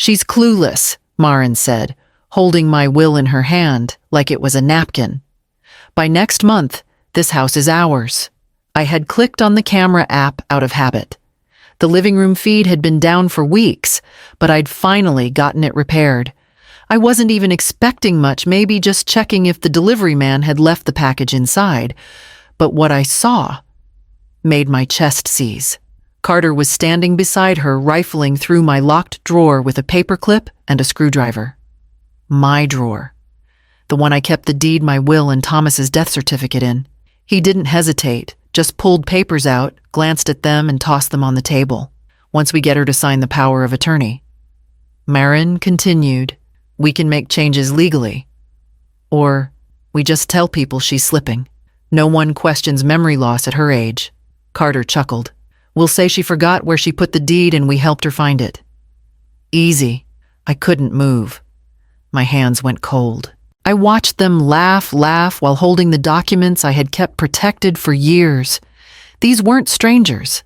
She's clueless, Marin said, holding my will in her hand like it was a napkin. By next month, this house is ours. I had clicked on the camera app out of habit. The living room feed had been down for weeks, but I'd finally gotten it repaired. I wasn't even expecting much, maybe just checking if the delivery man had left the package inside. But what I saw made my chest seize. Carter was standing beside her, rifling through my locked drawer with a paperclip and a screwdriver. My drawer. The one I kept the deed, my will, and Thomas's death certificate in. He didn't hesitate, just pulled papers out, glanced at them, and tossed them on the table. Once we get her to sign the power of attorney. Marin continued, we can make changes legally. Or we just tell people she's slipping. No one questions memory loss at her age. Carter chuckled. We'll say she forgot where she put the deed and we helped her find it. Easy. I couldn't move. My hands went cold. I watched them laugh while holding the documents I had kept protected for years. These weren't strangers.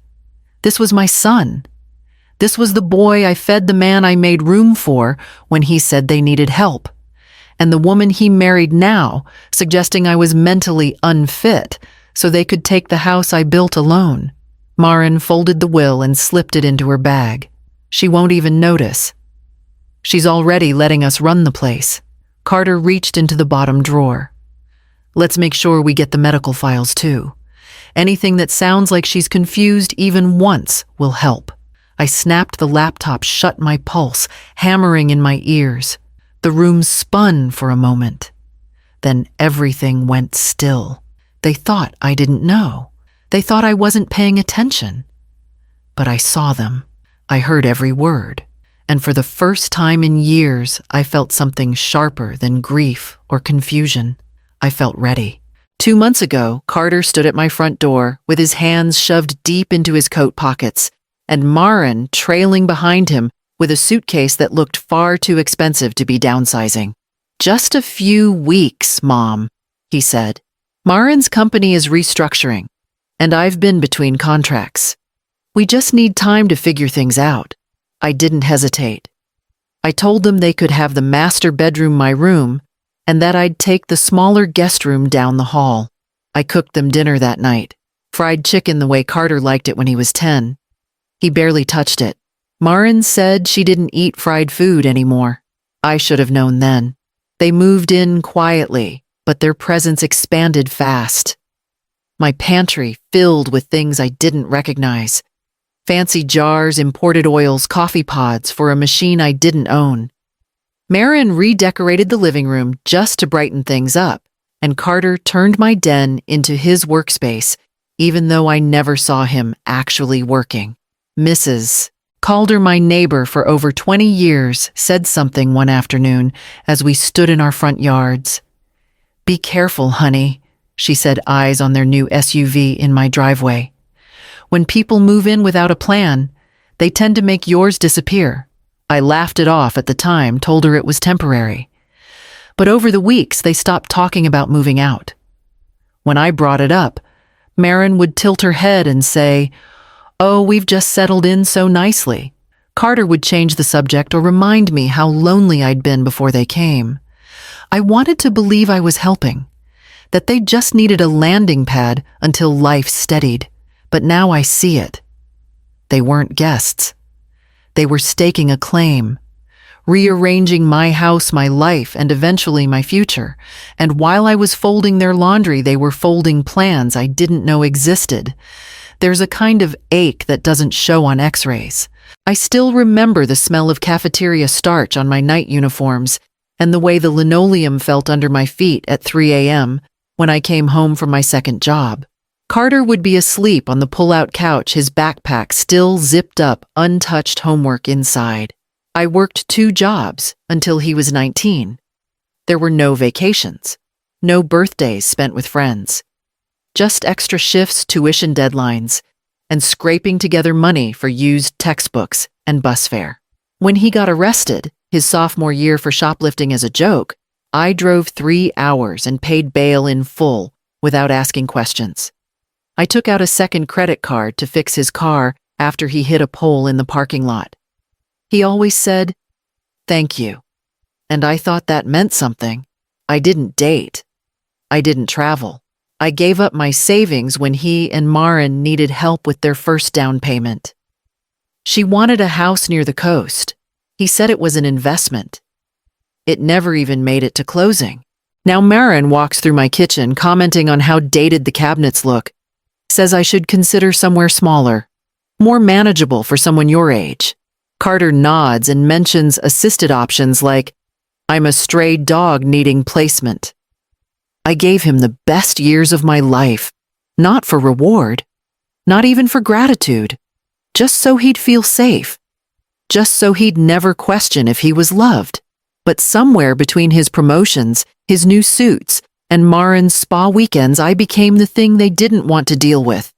This was my son. This was the boy I fed the man I made room for when he said they needed help. And the woman he married now, suggesting I was mentally unfit so they could take the house I built alone. Marin folded the will and slipped it into her bag. She won't even notice. She's already letting us run the place. Carter reached into the bottom drawer. Let's make sure we get the medical files too. Anything that sounds like she's confused even once will help. I snapped the laptop shut, my pulse hammering in my ears. The room spun for a moment. Then everything went still. They thought I didn't know. They thought I wasn't paying attention. But I saw them. I heard every word. And for the first time in years, I felt something sharper than grief or confusion. I felt ready. 2 months ago, Carter stood at my front door with his hands shoved deep into his coat pockets, and Marin trailing behind him with a suitcase that looked far too expensive to be downsizing. Just a few weeks, Mom, he said. Marin's company is restructuring, and I've been between contracts. We just need time to figure things out. I didn't hesitate. I told them they could have the master bedroom, my room, and that I'd take the smaller guest room down the hall. I cooked them dinner that night. Fried chicken the way Carter liked it when he was 10. He barely touched it. Marin said she didn't eat fried food anymore. I should have known then. They moved in quietly, but their presence expanded fast. My pantry filled with things I didn't recognize. Fancy jars, imported oils, coffee pods for a machine I didn't own. Marin redecorated the living room just to brighten things up, and Carter turned my den into his workspace, even though I never saw him actually working. Mrs. Calder, my neighbor for over 20 years, said something one afternoon as we stood in our front yards. Be careful, honey, she said, eyes on their new SUV in my driveway. When people move in without a plan, they tend to make yours disappear. I laughed it off at the time, told her it was temporary. But over the weeks, they stopped talking about moving out. When I brought it up, Marin would tilt her head and say, "Oh, we've just settled in so nicely." Carter would change the subject or remind me how lonely I'd been before they came. I wanted to believe I was helping, that they just needed a landing pad until life steadied. But now I see it. They weren't guests. They were staking a claim, rearranging my house, my life, and eventually my future. And while I was folding their laundry, they were folding plans I didn't know existed. There's a kind of ache that doesn't show on x-rays. I still remember the smell of cafeteria starch on my night uniforms and the way the linoleum felt under my feet at 3 a.m. when I came home from my second job. Carter would be asleep on the pull-out couch, his backpack still zipped up, untouched homework inside. I worked 2 jobs until he was 19. There were no vacations, no birthdays spent with friends, just extra shifts, tuition deadlines, and scraping together money for used textbooks and bus fare. When he got arrested, his sophomore year for shoplifting as a joke, I drove 3 hours and paid bail in full without asking questions. I took out a second credit card to fix his car after he hit a pole in the parking lot. He always said, Thank you. And I thought that meant something. I didn't date. I didn't travel. I gave up my savings when he and Maren needed help with their first down payment. She wanted a house near the coast. He said it was an investment. It never even made it to closing. Now Maren walks through my kitchen, commenting on how dated the cabinets look. Says I should consider somewhere smaller, more manageable for someone your age. Carter nods and mentions assisted options like, I'm a stray dog needing placement. I gave him the best years of my life, not for reward, not even for gratitude, just so he'd feel safe, just so he'd never question if he was loved. But somewhere between his promotions, his new suits, and Maren's spa weekends, I became the thing they didn't want to deal with.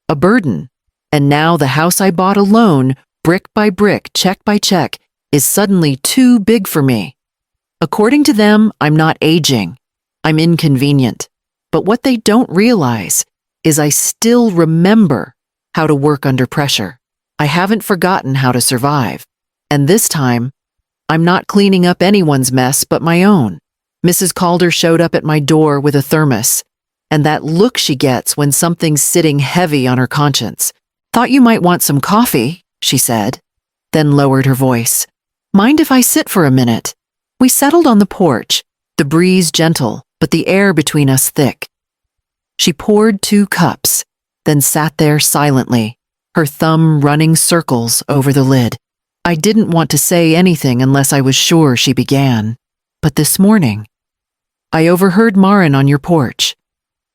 A burden. And now the house I bought alone, brick by brick, check by check, is suddenly too big for me. According to them, I'm not aging. I'm inconvenient. But what they don't realize is I still remember how to work under pressure. I haven't forgotten how to survive. And this time, I'm not cleaning up anyone's mess but my own. Mrs. Calder showed up at my door with a thermos, and that look she gets when something's sitting heavy on her conscience. Thought you might want some coffee, she said, then lowered her voice. Mind if I sit for a minute? We settled on the porch, the breeze gentle, but the air between us thick. She poured 2 cups, then sat there silently, her thumb running circles over the lid. I didn't want to say anything unless I was sure she began. But this morning, I overheard Maren on your porch.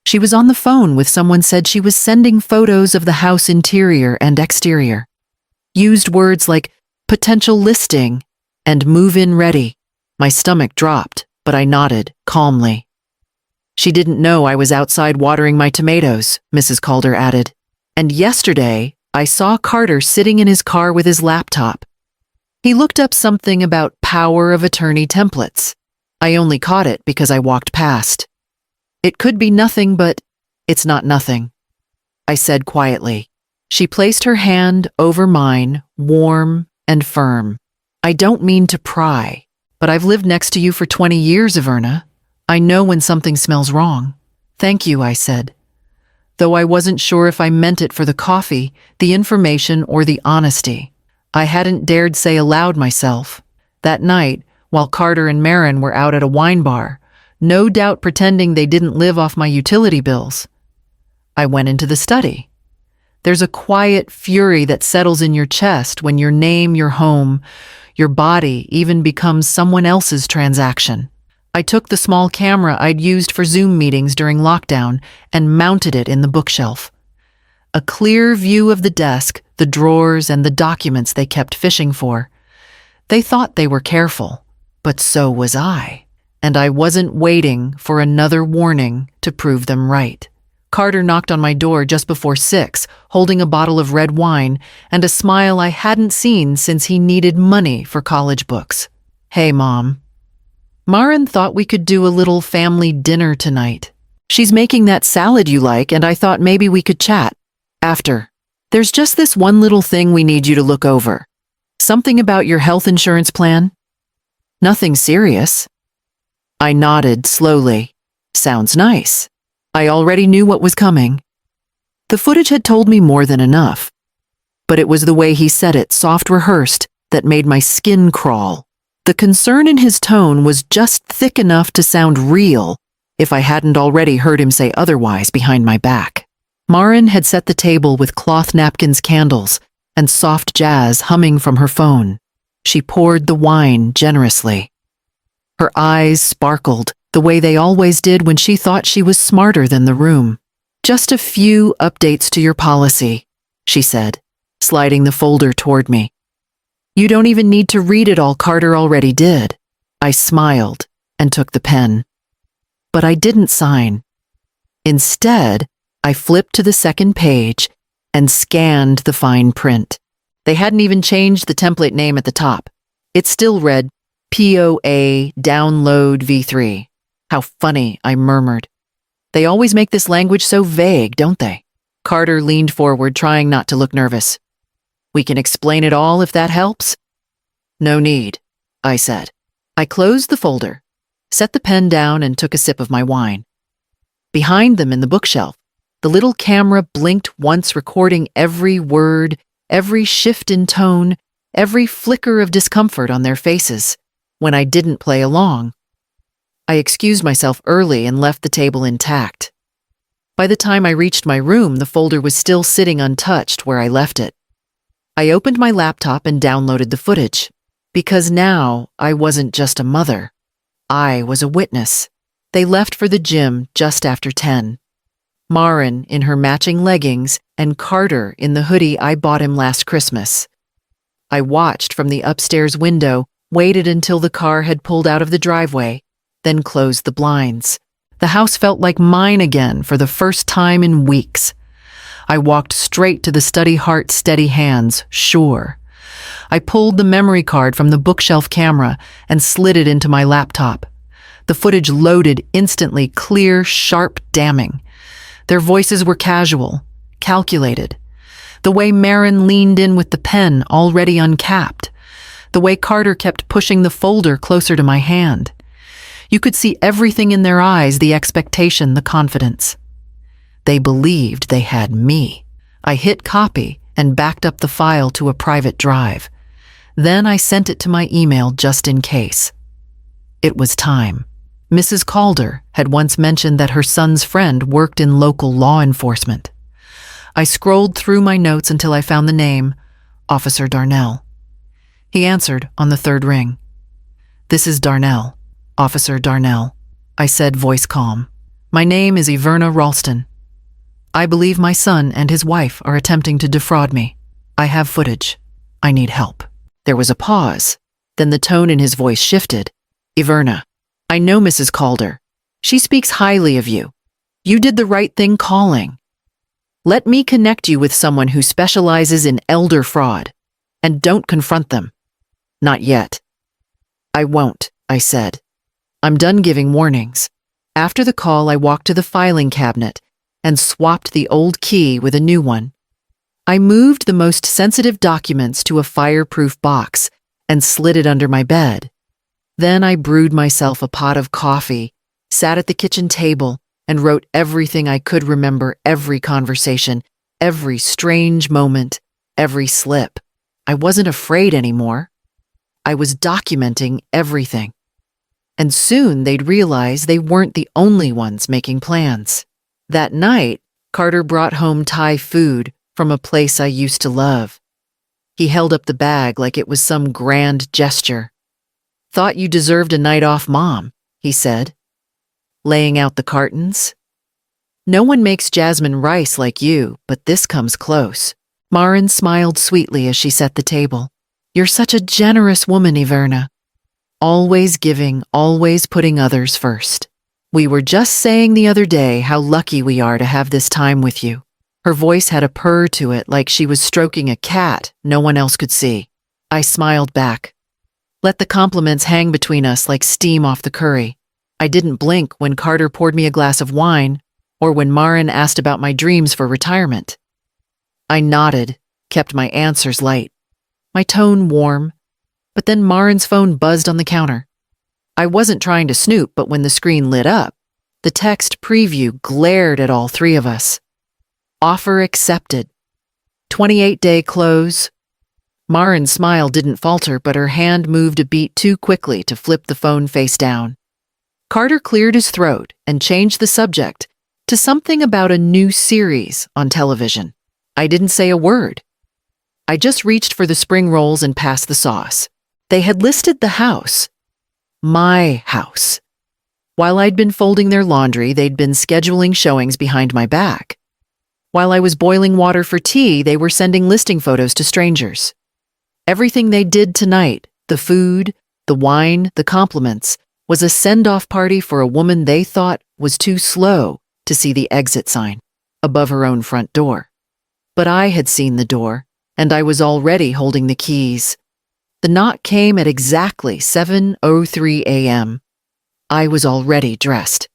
She was on the phone with someone, said she was sending photos of the house interior and exterior. Used words like potential listing and move-in ready. My stomach dropped, but I nodded calmly. She didn't know I was outside watering my tomatoes, Mrs. Calder added. And yesterday, I saw Carter sitting in his car with his laptop. He looked up something about power of attorney templates. I only caught it because I walked past. It could be nothing, but it's not nothing, I said quietly. She placed her hand over mine, warm and firm. I don't mean to pry, but I've lived next to you for 20 years, Averna. I know when something smells wrong. Thank you, I said, though I wasn't sure if I meant it for the coffee, the information, or the honesty. I hadn't dared say aloud myself. That night, while Carter and Maren were out at a wine bar, no doubt pretending they didn't live off my utility bills, I went into the study. There's a quiet fury that settles in your chest when your name, your home, your body even becomes someone else's transaction. I took the small camera I'd used for Zoom meetings during lockdown and mounted it in the bookshelf. A clear view of the desk, the drawers, and the documents they kept fishing for. They thought they were careful, but so was I. And I wasn't waiting for another warning to prove them right. Carter knocked on my door just before 6, holding a bottle of red wine and a smile I hadn't seen since he needed money for college books. Hey, Mom. Maren thought we could do a little family dinner tonight. She's making that salad you like, and I thought maybe we could chat after. There's just this one little thing we need you to look over. Something about your health insurance plan? Nothing serious. I nodded slowly. Sounds nice. I already knew what was coming. The footage had told me more than enough. But it was the way he said it, soft rehearsed, that made my skin crawl. The concern in his tone was just thick enough to sound real if I hadn't already heard him say otherwise behind my back. Maren had set the table with cloth napkins, candles, and soft jazz humming from her phone. She poured the wine generously. Her eyes sparkled the way they always did when she thought she was smarter than the room. Just a few updates to your policy, she said, sliding the folder toward me. You don't even need to read it all, Carter already did. I smiled and took the pen. But I didn't sign. Instead, I flipped to the second page and scanned the fine print. They hadn't even changed the template name at the top. It still read POA Download V3. How funny, I murmured. They always make this language so vague, don't they? Carter leaned forward, trying not to look nervous. We can explain it all if that helps. No need. I said. I closed the folder, set the pen down, and took a sip of my wine. Behind them in the bookshelf, the little camera blinked once, recording every word, every shift in tone, every flicker of discomfort on their faces. When I didn't play along, I excused myself early and left the table intact. By the time I reached my room, the folder was still sitting untouched where I left it. I opened my laptop and downloaded the footage, because now I wasn't just a mother. I was a witness. They left for the gym just after 10. Maren in her matching leggings and Carter in the hoodie I bought him last Christmas. I watched from the upstairs window, waited until the car had pulled out of the driveway, then closed the blinds. The house felt like mine again for the first time in weeks. I walked straight to the study heart steady hands, sure. I pulled the memory card from the bookshelf camera and slid it into my laptop. The footage loaded instantly, clear, sharp, damning. Their voices were casual, calculated. The way Maren leaned in with the pen already uncapped. The way Carter kept pushing the folder closer to my hand. You could see everything in their eyes, the expectation, the confidence. They believed they had me. I hit copy and backed up the file to a private drive. Then I sent it to my email just in case. It was time. Mrs. Calder had once mentioned that her son's friend worked in local law enforcement. I scrolled through my notes until I found the name, Officer Darnell. He answered on the third ring. "This is Darnell, Officer Darnell," I said, voice calm. "My name is Iverna Ralston. I believe my son and his wife are attempting to defraud me. I have footage. I need help." There was a pause. Then the tone in his voice shifted. "Iverna, I know Mrs. Calder. She speaks highly of you. You did the right thing calling. Let me connect you with someone who specializes in elder fraud. And don't confront them. Not yet." "I won't," I said. "I'm done giving warnings." After the call, I walked to the filing cabinet and swapped the old key with a new one. I moved the most sensitive documents to a fireproof box and slid it under my bed. Then I brewed myself a pot of coffee, sat at the kitchen table, and wrote everything I could remember, every conversation, every strange moment, every slip. I wasn't afraid anymore. I was documenting everything. And soon they'd realize they weren't the only ones making plans. That night, Carter brought home Thai food from a place I used to love. He held up the bag like it was some grand gesture. "Thought you deserved a night off, Mom," he said, laying out the cartons. "No one makes jasmine rice like you, but this comes close." Maren smiled sweetly as she set the table. "You're such a generous woman, Iverna. Always giving, always putting others first. We were just saying the other day how lucky we are to have this time with you." Her voice had a purr to it, like she was stroking a cat no one else could see. I smiled back. Let the compliments hang between us like steam off the curry. I didn't blink when Carter poured me a glass of wine or when Maren asked about my dreams for retirement. I nodded, kept my answers light, my tone warm, but then Maren's phone buzzed on the counter. I wasn't trying to snoop, but when the screen lit up, the text preview glared at all three of us. "Offer accepted. 28-day close." Maren's smile didn't falter, but her hand moved a beat too quickly to flip the phone face down. Carter cleared his throat and changed the subject to something about a new series on television. I didn't say a word. I just reached for the spring rolls and passed the sauce. They had listed the house. My house. While I'd been folding their laundry, they'd been scheduling showings behind my back. While I was boiling water for tea, they were sending listing photos to strangers. Everything they did tonight, the food, the wine, the compliments, was a send-off party for a woman they thought was too slow to see the exit sign above her own front door. But I had seen the door, and I was already holding the keys. The knock came at exactly 7:03 a.m. I was already dressed.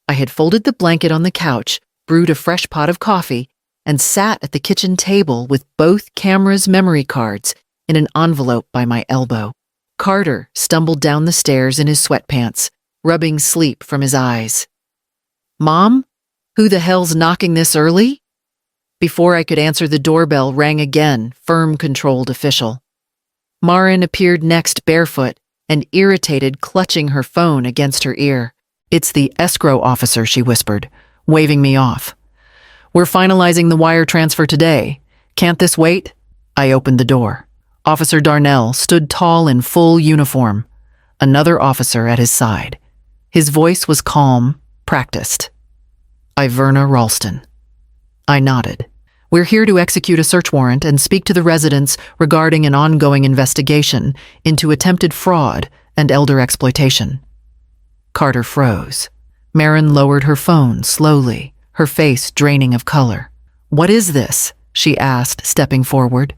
I had folded the blanket on the couch, brewed a fresh pot of coffee, and sat at the kitchen table with both cameras' memory cards in an envelope by my elbow. Carter stumbled down the stairs in his sweatpants, rubbing sleep from his eyes. "Mom? Who the hell's knocking this early?" Before I could answer, the doorbell rang again, firm, controlled official. Marin appeared next, barefoot and irritated, clutching her phone against her ear. "It's the escrow officer," she whispered, waving me off. "We're finalizing the wire transfer today. Can't this wait?" I opened the door. Officer Darnell stood tall in full uniform, another officer at his side. His voice was calm, practiced. "Iverna Ralston." I nodded. "We're here to execute a search warrant and speak to the residents regarding an ongoing investigation into attempted fraud and elder exploitation." Carter froze. Marin lowered her phone slowly, her face draining of color. "What is this?" she asked, stepping forward.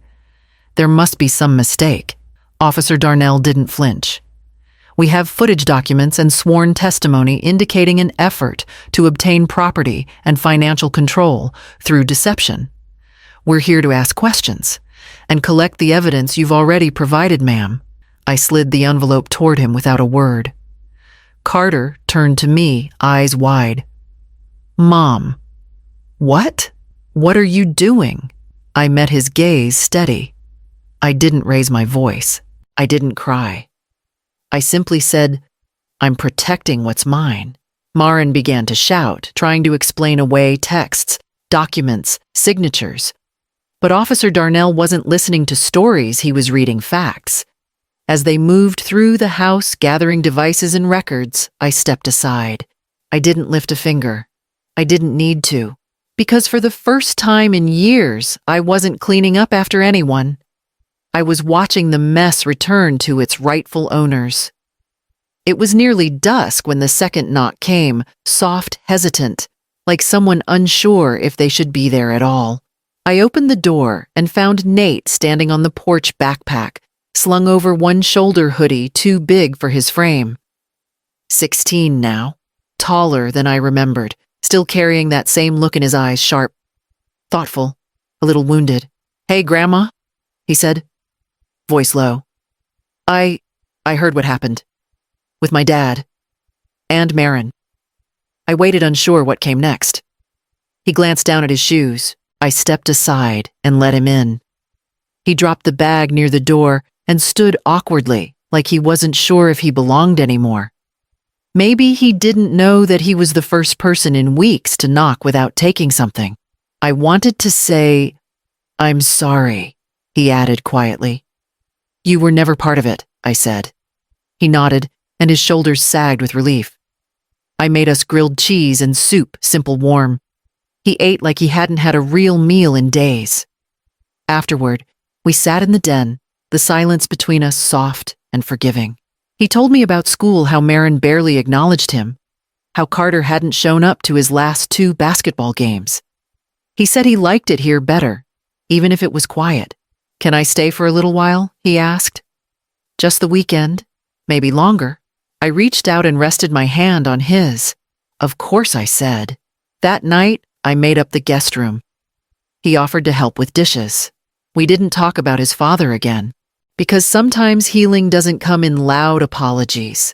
"There must be some mistake." Officer Darnell didn't flinch. "We have footage documents and sworn testimony indicating an effort to obtain property and financial control through deception. We're here to ask questions and collect the evidence you've already provided, ma'am." I slid the envelope toward him without a word. Carter turned to me, eyes wide. "Mom." "What? What are you doing?" I met his gaze steady. I didn't raise my voice. I didn't cry. I simply said, "I'm protecting what's mine." Marin began to shout, trying to explain away texts, documents, signatures. But Officer Darnell wasn't listening to stories, he was reading facts. As they moved through the house, gathering devices and records, I stepped aside. I didn't lift a finger. I didn't need to. Because for the first time in years, I wasn't cleaning up after anyone. I was watching the mess return to its rightful owners. It was nearly dusk when the second knock came, soft, hesitant, like someone unsure if they should be there at all. I opened the door and found Nate standing on the porch, backpack, slung over one shoulder, hoodie too big for his frame. 16 now, taller than I remembered, still carrying that same look in his eyes, sharp, thoughtful, a little wounded. "Hey, Grandma," he said, voice low. I heard what happened. With my dad. And Marin." I waited, unsure what came next. He glanced down at his shoes. I stepped aside and let him in. He dropped the bag near the door and stood awkwardly, like he wasn't sure if he belonged anymore. Maybe he didn't know that he was the first person in weeks to knock without taking something. I wanted to say, "I'm sorry," he added quietly. "You were never part of it," I said. He nodded, and his shoulders sagged with relief. I made us grilled cheese and soup, simple, warm. He ate like he hadn't had a real meal in days. Afterward, we sat in the den, the silence between us soft and forgiving. He told me about school, how Marin barely acknowledged him, how Carter hadn't shown up to his last 2 basketball games. He said he liked it here better, even if it was quiet. "Can I stay for a little while?" he asked. "Just the weekend, maybe longer." I reached out and rested my hand on his. "Of course," I said. That night, I made up the guest room. He offered to help with dishes. We didn't talk about his father again, because sometimes healing doesn't come in loud apologies.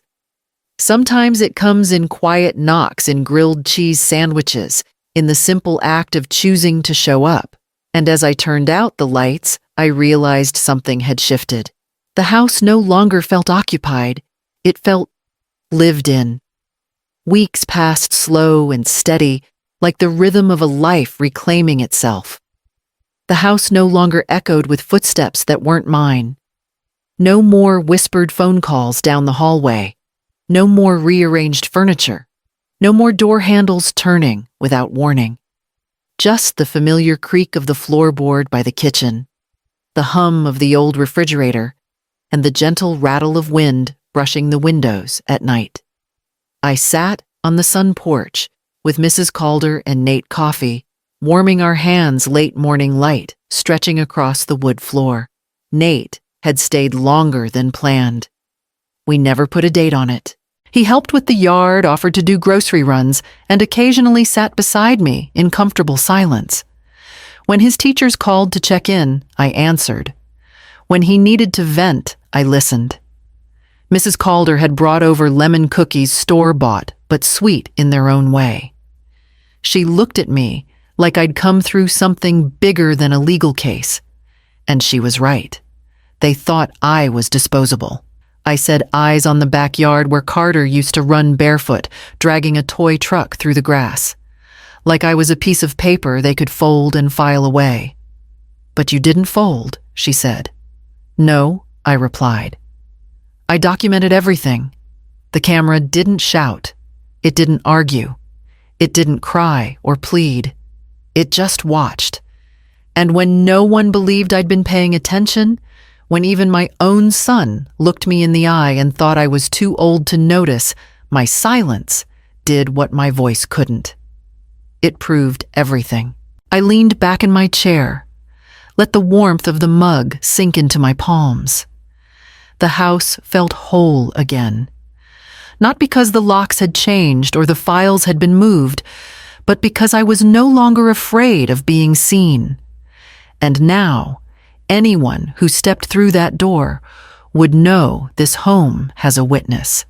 Sometimes it comes in quiet knocks, in grilled cheese sandwiches, in the simple act of choosing to show up. And as I turned out the lights, I realized something had shifted. The house no longer felt occupied. It felt lived in. Weeks passed slow and steady, like the rhythm of a life reclaiming itself. The house no longer echoed with footsteps that weren't mine. No more whispered phone calls down the hallway. No more rearranged furniture. No more door handles turning without warning. Just the familiar creak of the floorboard by the kitchen, the hum of the old refrigerator, and the gentle rattle of wind brushing the windows at night. I sat on the sun porch with Mrs. Calder and Nate coffee, warming our hands, late morning light stretching across the wood floor. Nate had stayed longer than planned. We never put a date on it. He helped with the yard, offered to do grocery runs, and occasionally sat beside me in comfortable silence. When his teachers called to check in, I answered. When he needed to vent, I listened. Mrs. Calder had brought over lemon cookies, store-bought, but sweet in their own way. She looked at me like I'd come through something bigger than a legal case. And she was right. They thought I was disposable. I said eyes on the backyard where Carter used to run barefoot, dragging a toy truck through the grass. Like I was a piece of paper they could fold and file away. "But you didn't fold," she said. "No," I replied. I documented everything. The camera didn't shout. It didn't argue. It didn't cry or plead. It just watched. And when no one believed I'd been paying attention, when even my own son looked me in the eye and thought I was too old to notice, my silence did what my voice couldn't. It proved everything. I leaned back in my chair, let the warmth of the mug sink into my palms. The house felt whole again. Not because the locks had changed or the files had been moved, but because I was no longer afraid of being seen. And now, anyone who stepped through that door would know this home has a witness.